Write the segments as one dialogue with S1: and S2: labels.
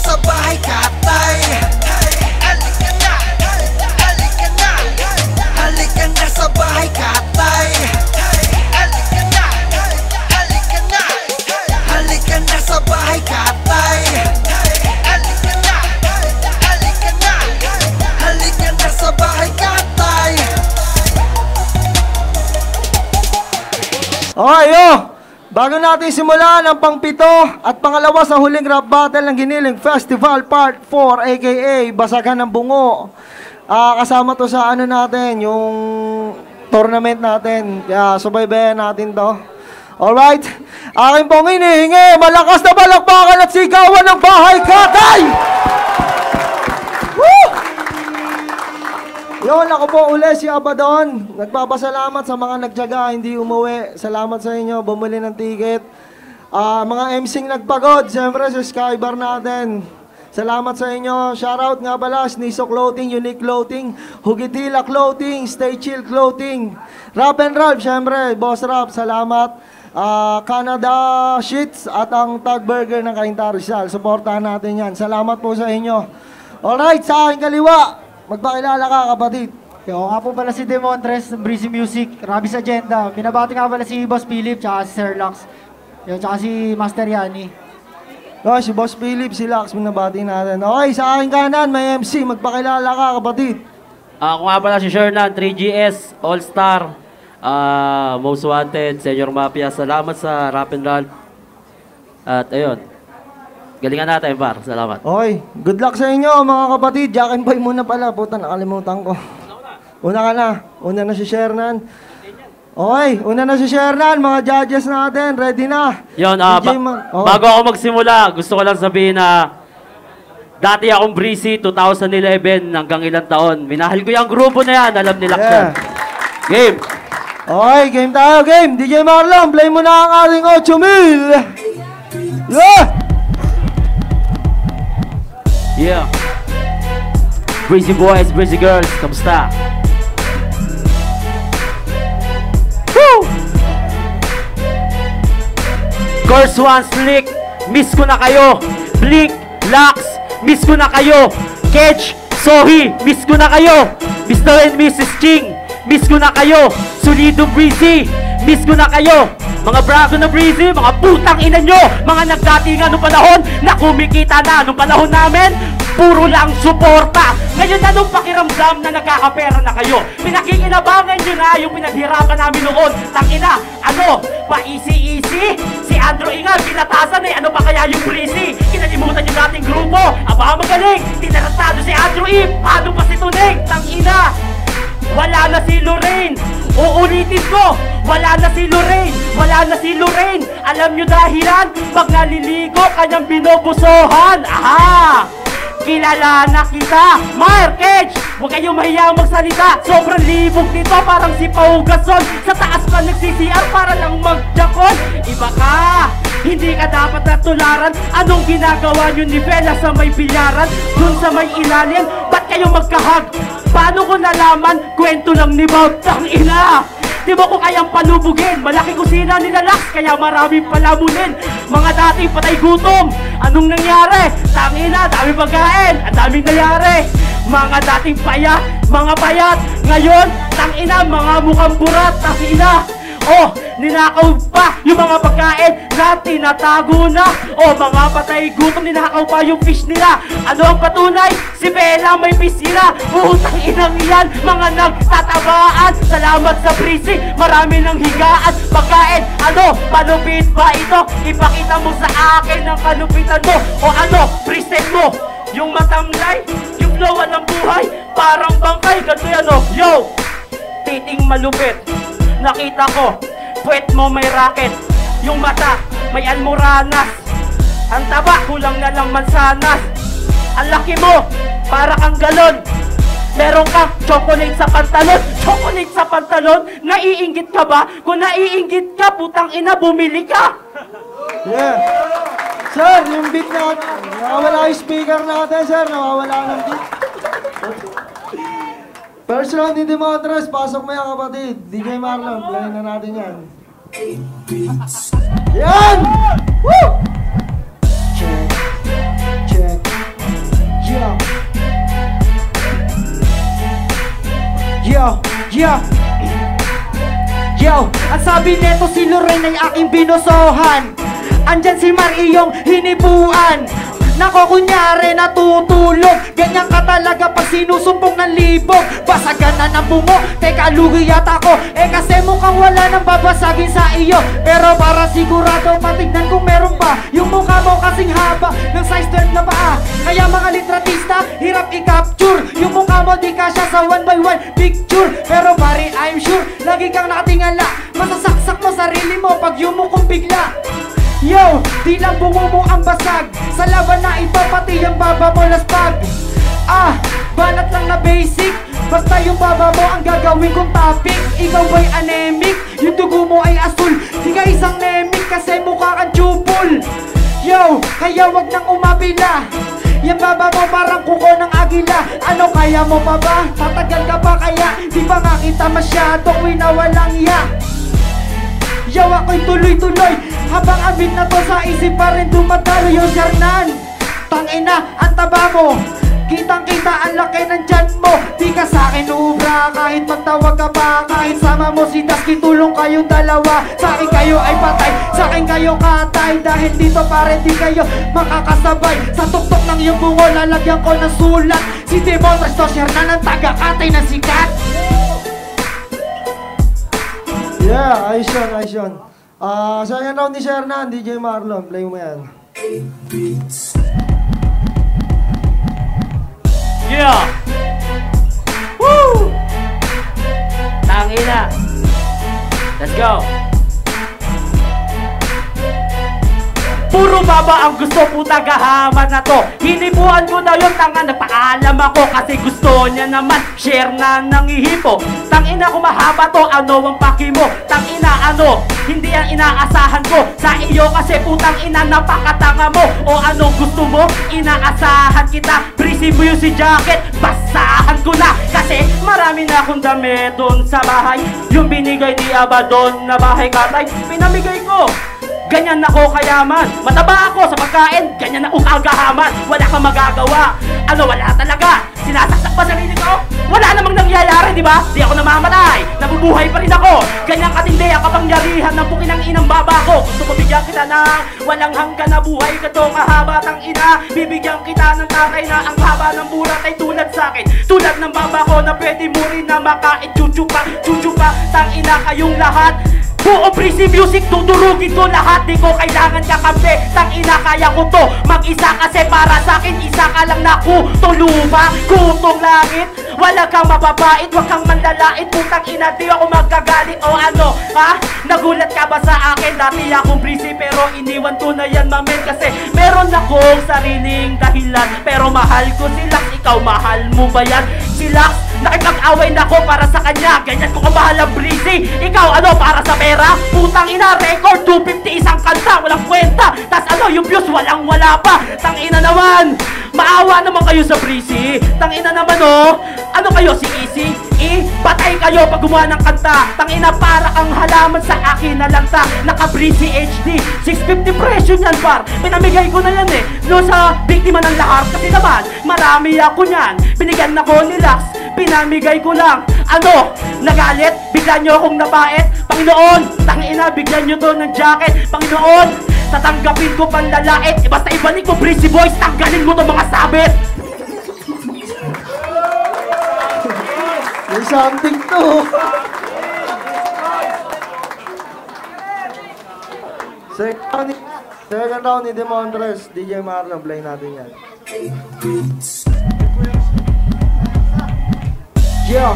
S1: sa bahay katay. Halika na, halika na, halika na sa bahay katay. Halika na, halika na, halika na sa bahay katay. Halika na, halika na, halika na sa bahay katay.
S2: Okay, bago natin simulan ang pang-pito at pangalawa sa huling rap battle ng Giniling Festival Part 4 aka Basagan ng Bungo. Kasama to sa ano natin, yung tournament natin. Kaya subaybayan natin to. Alright, aking pong hinihingi, malakas na balakbakan at sigawan ng bahay katay! Woo! Yun, ako po uli si Abaddon. Nagpapasalamat sa mga nagtiyaga, hindi umuwi. Salamat sa inyo, bumili ng ticket. Mga MCing nagpagod, siyempre sa Skybar natin. Salamat sa inyo. Shoutout nga pala, Sniso Clothing, Unique Clothing, Hugitila Clothing, Stay Chill Clothing, Rap and Ralph, siyempre, Boss Rap, salamat. Canada Sheets at ang Tag Burger ng Cainta Rizal. Suportahan natin yan. Salamat po sa inyo. Alright, sa aking kaliwa, magpakilala ka, kapatid.
S3: Ako nga po pala si Demontres ng Breezy Music, Rabis Agenda. Binabati nga pala si Boss Philip, tsaka si Sir Lux, tsaka si Master Yani.
S2: Okay, si Boss Philip, si Lux, binabati natin. Okay, sa aking kanan, may MC. Magpakilala ka, kapatid.
S4: Ako nga pala si Shernan, 3GS, All-Star, Most Wanted, Senior Mafia. Salamat sa Rap and Roll. At ayun, galingan natin, par. Salamat.
S2: Okay, good luck sa inyo, mga kapatid. Jack and Boy muna pala. Puta, nakalimutan ko. Una ka na. Una na si Shernan. Okay, una na si Shernan. Mga judges natin, ready na.
S4: Yun, bago ako magsimula, gusto ko lang sabihin na dati akong Breezy, 2011, hanggang ilang taon. Minahal ko yung grupo na yan, alam nila yan. Game!
S2: Okay, game tayo, game. DJ Marlon, play mo na ang ating 8,000. Yeah!
S4: Yeah! Breezy boys, breezy girls, kamusta? Woo! Course one, Slick, miss ko na kayo. Blink, Lux, miss ko na kayo. Kedge, Sohi, miss ko na kayo. Mr. and Mrs. Ching, miss ko na kayo. Solido Breezy, miss ko na kayo. Mga brago na Breezy, mga putang ina nyo. Mga nagdatingan nung panahon na kumikita na. Nung panahon namin, puro lang suporta. Ngayon na nung pakiramdam na nagkakapera na kayo. Pinakikinabangan nyo na yung pinaghirapan namin noon. Tangina, ano? Pa-easy-easy? Si Andrew Ingal, pinatasan eh. Ano pa kaya yung Breezy? Kinalimutan yung dating grupo. Aba magaling, tinarastado si Andrew E. Paano pa si Tuning? Tangina, wala na si Lorraine. Uulitin ko, wala na si Lorraine. Wala na si Lorraine. Alam nyo dahilan? Pag naliligo, kanyang binobusohan. Aha! Kilala na kita, Markage! Huwag kayong mahiyang magsalita. Sobrang libog nito, parang si Pau Gasol. Sa taas pa nag-CCR para lang magjakon. Iba ka, hindi ka dapat natularan. Anong ginagawa nyo ni Bella sa may bilyaran? Dun sa may ilalim, ba't kayo magkahag? Paano ko nalaman? Kwento lang ni Bob. Tangina! Di ba ko kayang palubugin? Malaki kusina nila Lux, kaya maraming palamunin. Mga dating patay gutom, anong nangyari? Tangina, dami pagkain, ang daming nangyari. Mga dating payat, mga payat. Ngayon, tangina, mga mukhang burat. Tangina, oh, ninakaw pa yung mga pagkain na tinatago na. Oh, mga patay gutom, ninakaw pa yung fish nila. Ano ang patunay? Si Bella may fish nila. Utang inang yan, mga nagtatabaan. Salamat sa Breezy, marami ng higaan. Pagkain, ano, panupit ba ito? Ipakita mo sa akin ang kanupitan mo. O ano, present mo yung matamlay, yung flowan ng buhay, parang bangkay. Ganto yan, oh. Yo, titing malupit. Nakita ko, puwet mo may racket. Yung mata, may almoranas. Ang taba, kulang na lang mansanas. Ang laki mo, para kang galon. Meron kang chocolate sa pantalon. Chocolate sa pantalon? Naiinggit ka ba? Kung naiinggit ka, putang ina, bumili ka.
S2: Yeah. Sir, yung beat na, nawawala yung speaker natin, sir. Nawawala ng beat. First round, hindi mo address. Pasok mo yan, kapatid. DJ Marlon, play na natin yan. Yan! Woo! Check, check.
S3: Yeah. Yo, ang sabi neto si Lorraine ay aking binusohan. Andyan si Mariyong hinipuan. Nako kunyari natutulog. Ganyan ka talaga pag sinusumpong ng libog. Basagan na ng bungo, teka lugi yata ko. Kasi mukhang wala nang babasagin sa iyo. Pero para sigurado matignan kung meron pa. Yung mukha mo kasing haba ng size 12 na paa. Kaya mga litratista, hirap i-capture. Yung mukha mo di kasya sa 1x1 picture. Pero pare I'm sure, lagi kang nakatingala. Masasaksak mo sarili mo pag yumukong bigla. Yo, di lang bungo mo ang basag. Sa laban na ito, pati yung baba mo laspag. Banat lang na basic. Basta yung baba mo ang gagawin kong topic. Ikaw ba'y anemic? Yung dugo mo ay asul. Di ka isang nemic kasi mukha kang tubol. Yo, kaya wag nang umapila. Yung baba mo parang kuko ng agila. Ano kaya mo pa ba? Tatagal ka pa kaya? Di ba nga kita masyadong winawalang iya? Yo, ako'y tuloy-tuloy. Habang abit na to sa isip pa rin dumadalo yung Shernan. Tangina, ang taba mo. Kitang-kita ang laki ng tiyan mo. Di ka sa'kin ubra kahit magtawag ka pa. Kahit sama mo si Dusky, tulong kayong dalawa. Sa'kin kayo ay patay, sa'kin kayo katay. Dahil dito pare di kayo makakasabay. Sa tuktok ng iyong bungo lalagyan ko ng sulat. Si Demontres to Shernan ang taga-katay na sikat.
S2: Yeah, ayos yun, ayos yun. Second round ni Shernan, DJ Marlon, play mo yan.
S4: Yeah! Woo! Tangina! Let's go! Puro baba ang gusto, puta gahaman na to. Hinipuan ko na yun, tanga nagpaalam ako. Kasi gusto niya naman, share na ng ihipo. Tangina ko mahaba to, ano ang paki mo? Tangina ano, hindi ang inaasahan ko. Sa iyo kasi putang ina, napakatanga mo. O anong gusto mo? Inaasahan kita. Breezy Music Jacket, basahan ko na. Kasi marami na akong damit doon sa bahay. Yung binigay ni Abaddon na bahay katay, pinamigay ko. Ganyan ako kayaman. Mataba ako sa pagkain. Ganyan ako kagahaman. Wala kang magagawa. Ano, wala talaga. Sinasaksak pa sarili ko. Wala namang nangyayari, di ba? Di ako namamatay. Nabubuhay pa rin ako. Ganyan katindi ang kapangyarihan ng pukinang inang baba ko. Gusto ko bigyan kita ng walang hanggan na buhay. Kato kahaba tang ina. Bibigyan kita ng tatay na ang haba ng burat ay tulad sa akin. Tulad ng baba ko na pwede mo rin na makain. Chuchupa, chuchupa. Tang ina kayong lahat. Buo Breezy Music, tuturugin ko lahat. Di ko kailangan kakampi. Tang ina kaya ko to mag-isa kasi para sa akin isa ka lang na kutuluba. Kutong langit, wala kang mababait. Wag kang mandalait, putang ina di ako magkagalit. O ano, ha? Nagulat ka ba sa akin? Dati akong breezy pero iniwan ko na yan mamen. Kasi meron akong sariling dahilan. Pero mahal ko si Lax, ikaw mahal mo ba yan? Si Lax, nakipag-away na ako para sa kanya. Ganyan ko kamahal ang breezy. Ikaw ano, para sa pera? Putang ina, record 250 isang kanta, walang kwenta. Tas ano, yung views walang wala pa. Tang ina naman, maawa naman kayo sa breezy. Tang ina naman oh, ano kayo si Easy? Patay kayo pag gumawa ng kanta. Tang ina para kang halaman sa akin na langta. Naka breezy HD 650 presyo yan par. Pinamigay ko na yan eh, no sa biktima ng lahar. Kasi naman, marami ako nyan. Binigyan ako ni Lax, pinamigay ko lang. Ano, nagalit? Bigla nyo akong napait? Panginoon, tangina, bigyan nyo to ng jacket. Panginoon, tatanggapin ko panlalait. Basta ibalik mo Breezy Boys, tanggalin mo to mga sabit.
S2: May something to. Second round ni Demontres, DJ Marlon, play natin yan. Yeah.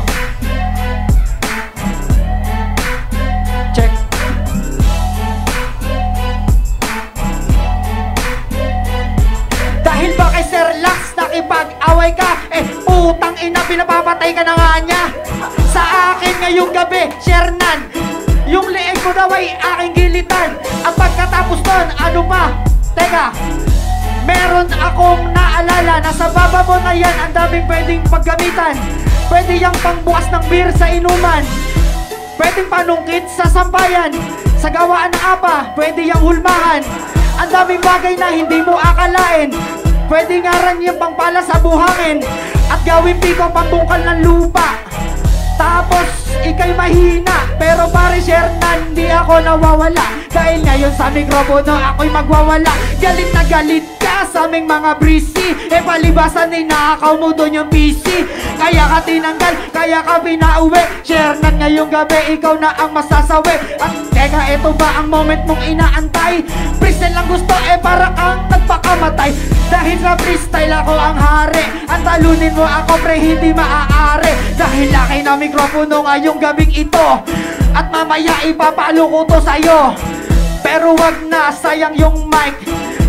S3: Check. Dahil ba kay Sir Lax nakipag-away ka? Putang ina, pinapapatay ka na nga niya. Sa akin ngayong gabi, Shernan, yung leeg ko daw ay aking gilitan. Ang pagkatapos nun, ano pa? Teka, meron akong naalala na sa baba mo na yan, ang daming pwedeng paggamitan. Pwede yung pangbukas ng beer sa inuman. Pwedeng panungkit sa sampayan. Sa gawaan ng apa, pwede yung hulmahan. Ang daming bagay na hindi mo akalain. Pwede nga rin yung pangpala sa buhangin. At gawin piko pambungkal ng lupa. Tapos ika'y mahina, pero pare Shernan, di ako nawawala. Dahil ngayon sa mikropono ako'y magwawala. Galit na galit ka sa aming mga brisi, eh palibasan ay nakakaw mo doon yung PC. Kaya ka tinanggal, kaya ka pinauwi. Shernan ngayong gabi, ikaw na ang masasawi. At teka, eto ba ang moment mong inaantay? Freestyle lang gusto, eh para kang nagpakamatay. Dahil sa freestyle ako ang hari, ang talunin mo ako pre, hindi maaari. Dahil laki na mikropono ngayong gabing ito, at mamaya ipapalo ko to sa'yo. Pero wag na, sayang yung mic.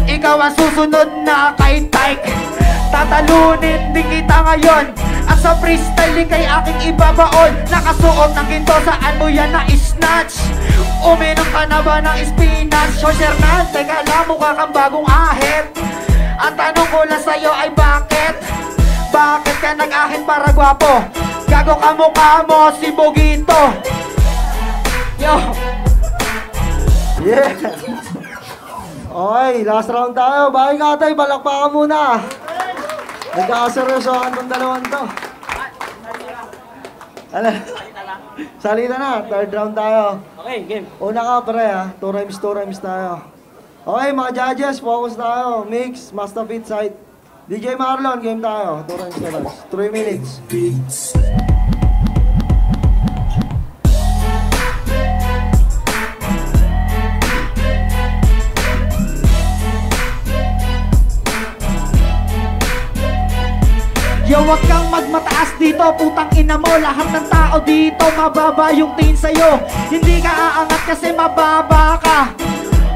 S3: Ikaw ang susunod na kay Tyke. Tatalunin din kita ngayon, at sa freestyle din kay aking ibabaon. Nakasuot ng ginto, saan mo yan na snatch? Uminom ka na ba ng spinach? O Shernan, teka lang, mukha kang bagong ahit. Ang tanong ko lang sa'yo ay bakit? Bakit ka nag-ahit para gwapo? Gago ka mukha mo si Bogito. Yo!
S2: Yeah! Okay, last round tayo. Bakit katay, balakpakan muna. Nagkakaseryosohan tong dalawang to. Ano? Salita na, third round tayo.
S4: Okay, game.
S2: Una ka pre ha, 2 rhymes tayo. Okay, mga judges, focus tayo. Mix, master fit side. DJ Marlon, game tayo. 2 rhymes. 3 minutes.
S3: Yo, wag kang magmataas dito, putang ina mo. Lahat ng tao dito, mababa yung tingin sa'yo. Hindi ka aangat kasi mababa ka.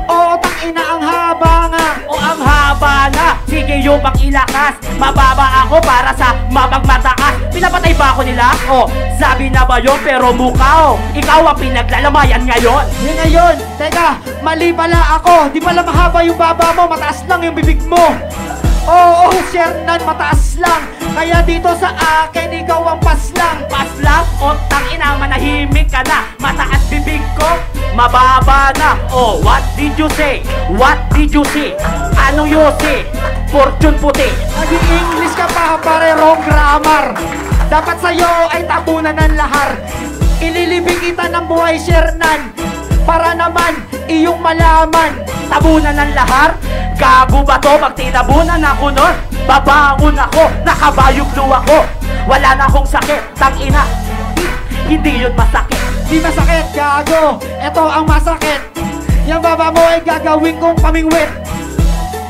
S3: Oo, tang ina, ang haba nga.
S4: O ang haba na, sige yung pakilakas. Mababa ako para sa mapagmataas. Pinapatay ba ako nila? O, sabi na ba yun? Pero mukha o, ikaw ang pinaglalamayan ngayon.
S3: Yung ngayon, teka, mali pala ako. Di pala mahaba yung baba mo, mataas lang yung bibig mo. Oo, Shernan, mataas lang. Kaya dito sa akin, ikaw ang paslang.
S4: Paslang o tangina, manahimik ka na. Mataas bibig ko, mababa na. Oh, what did you say? What did you see? Anong you see? Fortune puti.
S3: Nag-i-English ka pa, pare, wrong grammar. Dapat sa'yo ay tabunan ng lahar. Ililibing kita ng buhay, Shernan, para naman iyong malaman.
S4: Tabunan ng lahar? Gago ba to? Pag tinabunan ako nun, babangon ako, nakabayog luwa ko. Wala na akong sakit, tangina. Hindi yun masakit.
S3: Di masakit, gago. Ito ang masakit. Yung baba mo ay gagawin kong pamingwit.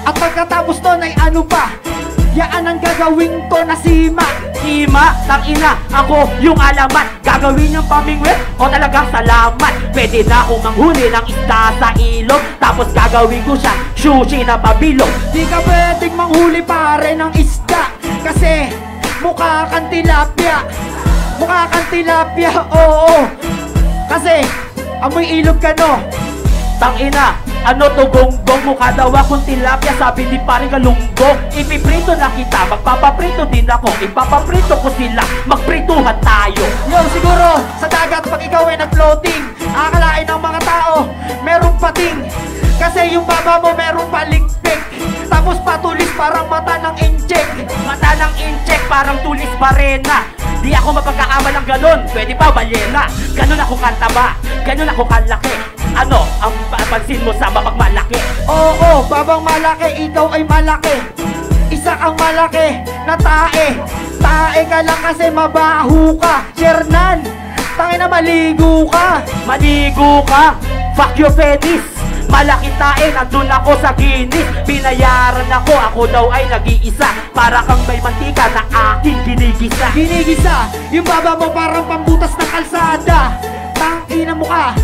S3: At pagkatapos nun ay ano pa? Yaan ang gagawin ko na sima.
S4: Sima, tangina, ako yung alamat. Gagawin yung pamingwit o talagang salamat. Pwede na akong manghuli ng isda sa ilog, tapos gagawin ko siya sushi na pabilog.
S3: Di ka pwedeng manghuli pare ng isda, kasi mukha kang tilapia. Mukha kang tilapia, oo. Kasi amoy ilog ka no.
S4: Tangina, ano to gonggong? Mukha daw akong tilapia, sabi ni paring galunggong. Ipiprito na kita, magpapaprito din ako. Ipapaprito ko sila, magprituhan tayo.
S3: Yo, siguro sa dagat pag ikaw ay nag-floating, akalain ng mga tao merong pating. Kasi yung baba mo merong palikpik, tapos patulis parang mata ng incheck.
S4: Mata ng incheck, parang tulis barena. Di ako mapagkaamal ng ganon, pwede pa balyena. Ganon ako kantaba, ganon ako kalaki. Ano ang papansin mo sa babang malaki?
S3: Oo, babang malaki, ikaw ay malaki. Isa kang malaki na tae. Tae ka lang kasi mabaho ka, Shernan. Tangin na maligo ka.
S4: Maligo ka, fuck your penis. Malaki tae, nandun ako sa Guinness. Binayaran ako daw ay nag-iisa. Para kang may mantika na aking ginigisa.
S3: Ginigisa, yung baba mo parang pambutas ng kalsada. Tangina mo ka.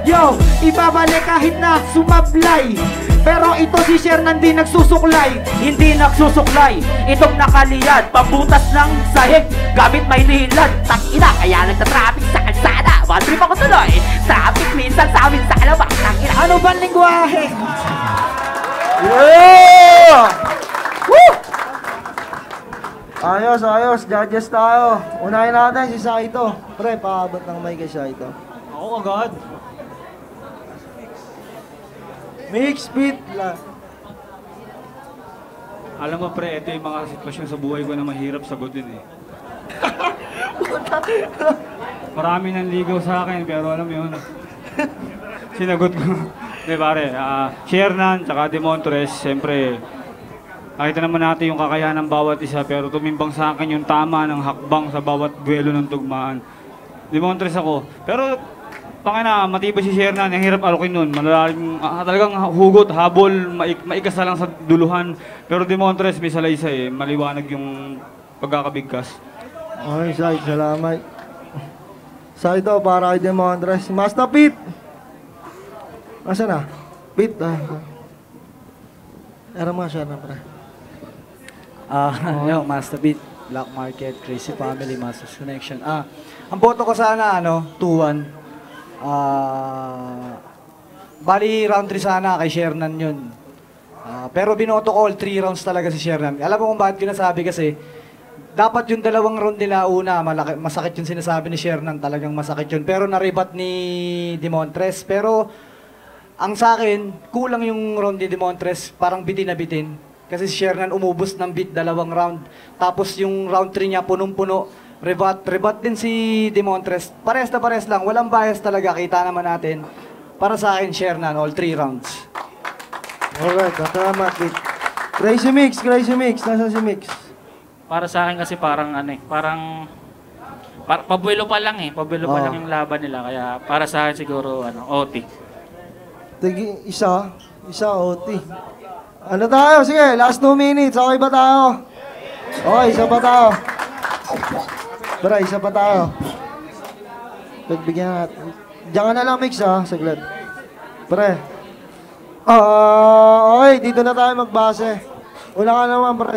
S3: Yo, ibabalik kahit na sumablay. Pero ito si Shernan di nagsusuklay.
S4: Hindi nagsusuklay, itong nakaliyad. Pambutas ng sahig, gamit may lilad. Tangina, kaya nagtatraffic sa kalsada. Bad trip ako tuloy, traffic minsan sa amin sa alabang. Tangina,
S3: Ano bang lingwahe?
S2: Yeah! Woo! Ayos, ayos. Judges tayo. Unahin natin si Saito. Pre, paabot ng mic kay Saito.
S5: Ako agad.
S2: Mix, beat, la.
S5: Alam mo pre, ito yung mga sitwasyon sa buhay ko na mahirap sagutin eh. marami nang ligaw sa akin, pero alam mo yun, sinagot ko. Di pare, Shernan, tsaka Demontres, siyempre, nakita naman natin yung kakayahan ng bawat isa, pero tumimbang sa akin yung tama ng hakbang sa bawat duelo ng tugmaan. Demontres ako. Pero, pangina, matibay si Shernan, ang hirap alukin nun. Malalim, talagang hugot, habol, maikasa lang sa duluhan. Pero Demontres, may salaysay, maliwanag yung pagkakabigkas.
S2: Okay, Sai, salamat. Sai to, para kay Demontres. Master Pete! Asa na? Pete, Era mo siya na, pre.
S6: Yo, Master Beat, Black Market, Crazy Family, Masters Connection. Ang boto ko sana, 2-1. Bali, round 3 sana kay Shernan yun. Pero binoto ko all 3 rounds talaga si Shernan. Alam mo kung bakit ko nasabi kasi, dapat yung dalawang round nila una, masakit yung sinasabi ni Shernan, talagang masakit yun. Pero naribat ni Demontres. Pero, ang sa akin, kulang yung round ni Demontres, parang bitin na bitin. Kasi si Shernan umubos ng beat 2 round. Tapos yung round 3 niya, punong-puno. Rebat din si Demontres. Pares na pares lang. Walang bias talaga. Kita naman natin. Para sa akin, Shernan, all 3 rounds.
S2: Alright, salamat, Pete. Crazy Mix. Nasaan si Mix?
S7: Para sa akin kasi parang pabuelo pa lang pabuelo pa lang yung laban nila, kaya para sa akin siguro OT.
S2: Tigi, isa OT. Ano tayo? Sige, last 2 minutes. Okay ba tayo? Okay, isa pa tayo. Tara, isa pa tayo. Pagbigyan natin. Diyan ka na lang, Mix, saglit. Pre. Okay, dito na tayo magbase. Wala ka naman, pre.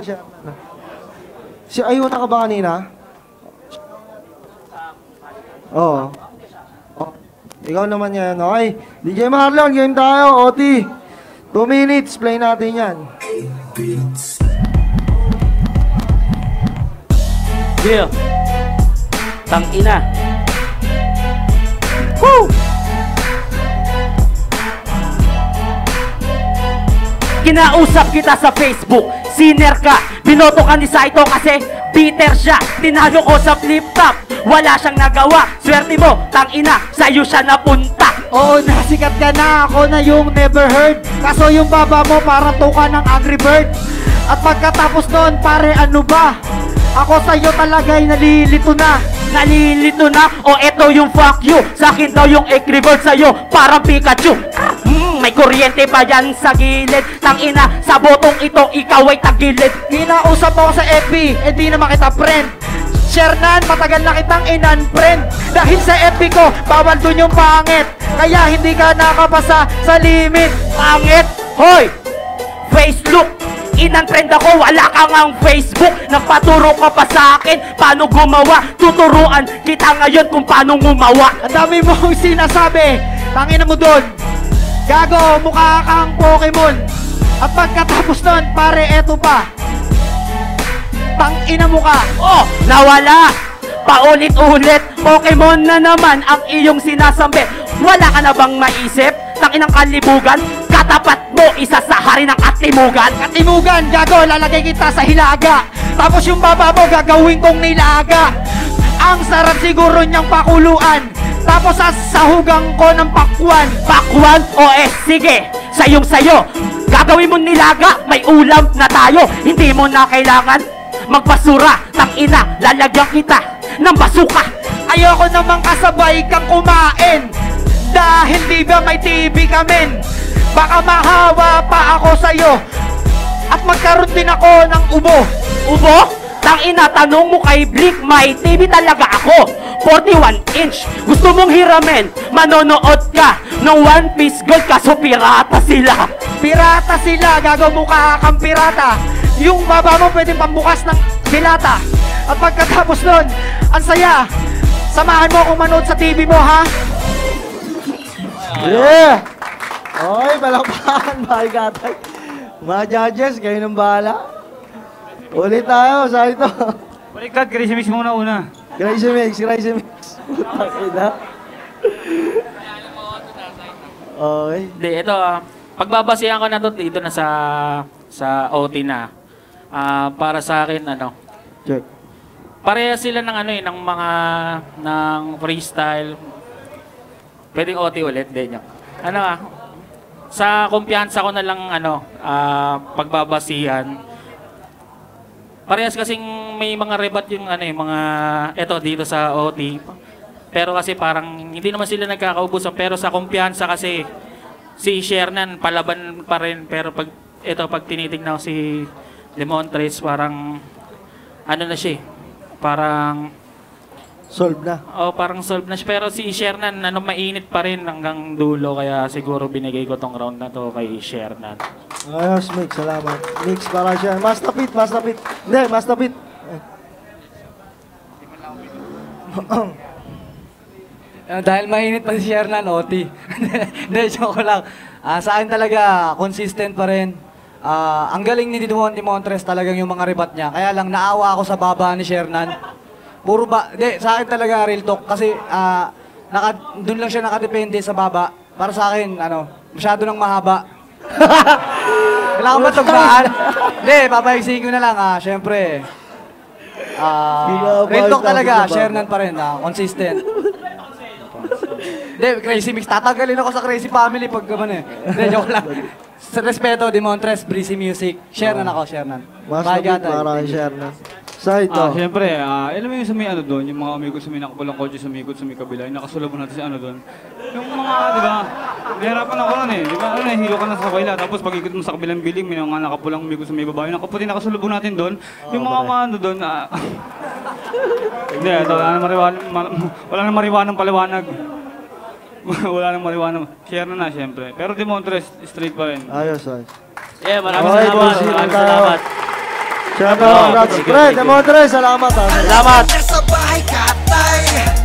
S2: Ayuna ka ba kanina? Oo. Ikaw naman yan, okay? DJ Marlon, game tayo, OT. 2 minutes, play natin yan.
S4: Yeah. Tangina. Woo! Kinausap kita sa Facebook, siner ka, binoto ka ni Saito kasi bitter siya. Tinalo ko sa flip top, wala siyang nagawa. Swerte mo, tangina, sa'yo siya napunta.
S3: Oo, nasikat ka na, ako na yung never heard. Kaso yung baba mo parang tuka ng Angry Bird. At pagkatapos nun, pare ano ba? Ako sa'yo talaga'y nalilito na.
S4: Nalilito na, o eto yung fuck you. Sa'kin daw yung Angry Bird, sa'yo parang Pikachu. May kuryente pa yan sa gilid. Tangina, sa botong ito, ikaw ay tagilid.
S3: Kinausap ako sa FB, di naman kita friend. Shernan, matagal na kitang in-unfriend. Dahil sa FB ko, bawal dun yung pangit. Kaya hindi ka nakapasa sa limit.
S4: Pangit, hoy! Face look, in-unfriend ako, wala kang ang Facebook. Nagpaturo ka pa sa akin, paano gumawa. Tuturuan kita ngayon kung paano gumawa.
S3: Ang dami mong sinasabi, tangina mo dun. Gago, mukha kang Pokemon. At pagkatapos nun, pare, eto pa. Tangina mo ka.
S4: Oh, nawala. Paulit-ulit, Pokemon na naman ang iyong sinasambit. Wala ka na bang maisip? Tanginang kalibugan, katapat mo isa sa hari ng katimugan.
S3: Katimugan, gago, lalagay kita sa hilaga. Tapos yung baba mo, gagawin kong nilaga. Ang sarap siguro niyang pakuluan. Tapos sasahugan ko ng pakwan.
S4: Pakwan? O sige, sayong sayo. Gagawin mo nilaga, may ulam na tayo. Hindi mo na kailangan magpasura. Tangina, lalagyan kita ng basuka.
S3: Ayoko namang kasabay kang kumain. Dahil di ba may TV kami. Baka mahawa pa ako sa'yo. At magkaroon din ako ng ubo.
S4: Ubo? Tangina, tanong mo kay Blick, may TV talaga ako. 41 inch, gusto mong hiramin, manonood ka ng One Piece Gold, kaso pirata sila.
S3: Pirata sila, gago, mukha kang pirata. Yung baba mo pwedeng pambukas ng dilata. At pagkatapos nun, ang saya. Samahan mo akong manood sa TV mo, ha?
S2: Yeah! Okay, palakpakan, bahay katay. Mga judges, kayo nang bahala. Ulit tayo, sa ito.
S5: Baliktad, Crazy Mix muna una.
S2: Crazy Mix. Putang ina. Okay.
S7: Hindi, ito, pagbabasihan ko na to dito na sa OT na. Para sa akin,
S2: Check.
S7: pareha sila ng ano eh, ng mga, ng freestyle. Pwedeng OT ulit, din niya. Ano sa kumpiyansa ko na lang, pagbabasihan. Parehas kasing may mga rebat yung mga eto dito sa OT. Pero kasi parang hindi naman sila nagkakaubusan, pero sa kumpiyansa kasi si Shernan palaban pa rin, pero pag tinitingnan ko si Demontres parang na siya, parang
S2: Solve na.
S7: parang solve na siya, pero si Shernan mainit pa rin hanggang dulo, kaya siguro binigay ko tong round na to kay Shernan.
S2: Ayos, Mix. Salamat. Mix para siya. Mastapit. Hindi, Mastapit.
S6: Dahil mainit pa si Shernan, OT. Hindi, joke lang. Sa akin talaga, consistent pa rin. Ang galing ni Demontres talagang yung mga rebat niya. Kaya lang naawa ako sa baba ni Shernan. Sa akin talaga real talk. Kasi doon lang siya nakadepende sa baba. Para sa akin, masyado nang mahaba. Kailangan ba tugmaan? Hindi, papaigsiin ko na lang. Siyempre, real talk talaga. Shernan pa rin. Consistent. Hindi, Crazy Mix. Tatanggalin ako sa Crazy Family pag gano'n eh. Hindi, joke lang. Sa respeto, Demontres, Breezy Music. Shernan ako, Shernan.
S2: Mastapit para kay Shernan. Side to.
S5: Siyempre, alam mo yung sa may doon, yung mga umikot sa may nakapulang kotse, sumikot sa may kabila, yung nakasulabon natin si doon. Yung mga, di ba, nahirapan ako nun eh. Di ba, hilo ka na sa kabila, tapos pag ikot mo sa kabilang building, may mga nakapulang umikot sa may babae, nakaputi nakasulabon natin doon. Yung mga doon, hindi, wala nang mariwanang paliwanag. Wala nang mariwanang. Share na siyempre. Pero Demontres, straight pa rin.
S2: Ayos.
S4: Yeah, maraming salamat.
S2: Siyempre, congrats. Pre, Demontres, salamat.
S4: Salamat.
S1: Nasa bahay katay